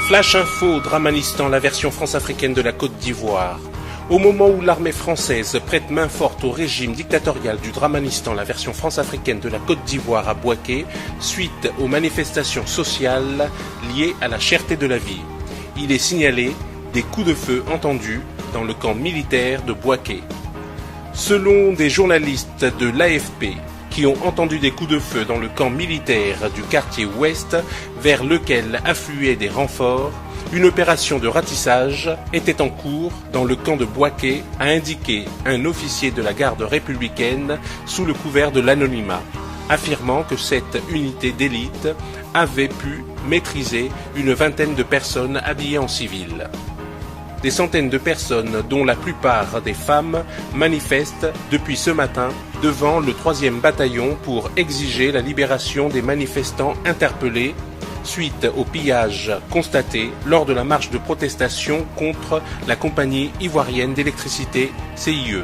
Flash Info, Dramanistan, la version France-africaine de la Côte d'Ivoire. Au moment où l'armée française prête main forte au régime dictatorial du Dramanistan, la version France-africaine de la Côte d'Ivoire à Bouaké, suite aux manifestations sociales liées à la cherté de la vie. Il est signalé des coups de feu entendus dans le camp militaire de Bouaké. Selon des journalistes de l'AFP, qui ont entendu des coups de feu dans le camp militaire du quartier ouest, vers lequel affluaient des renforts, une opération de ratissage était en cours dans le camp de Bouaké, a indiqué un officier de la garde républicaine sous le couvert de l'anonymat, affirmant que cette unité d'élite avait pu maîtriser une vingtaine de personnes habillées en civil. Des centaines de personnes, dont la plupart des femmes, manifestent depuis ce matin devant le 3e bataillon pour exiger la libération des manifestants interpellés suite au pillage constaté lors de la marche de protestation contre la compagnie ivoirienne d'électricité CIE.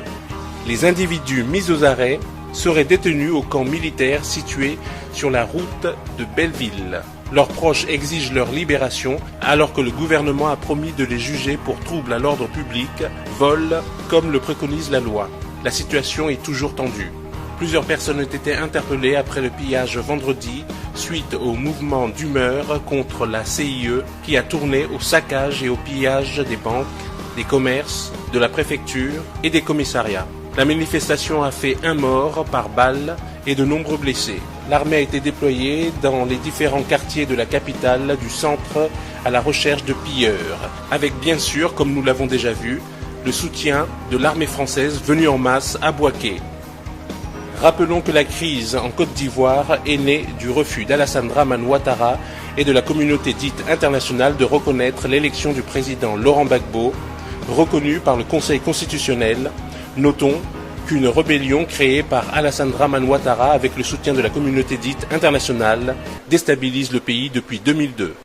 Les individus mis aux arrêts seraient détenus au camp militaire situé sur la route de Belleville. Leurs proches exigent leur libération alors que le gouvernement a promis de les juger pour trouble à l'ordre public, vol, comme le préconise la loi. La situation est toujours tendue. Plusieurs personnes ont été interpellées après le pillage vendredi suite au mouvement d'humeur contre la CIE qui a tourné au saccage et au pillage des banques, des commerces, de la préfecture et des commissariats. La manifestation a fait un mort par balle et de nombreux blessés. L'armée a été déployée dans les différents quartiers de la capitale du centre à la recherche de pilleurs, avec bien sûr, comme nous l'avons déjà vu, le soutien de l'armée française venue en masse à Bouaké. Rappelons que la crise en Côte d'Ivoire est née du refus d'Alassane Dramane Ouattara et de la communauté dite internationale de reconnaître l'élection du président Laurent Gbagbo, reconnue par le Conseil constitutionnel. Notons qu'une rébellion créée par Alassane Dramane Ouattara avec le soutien de la communauté dite internationale déstabilise le pays depuis 2002.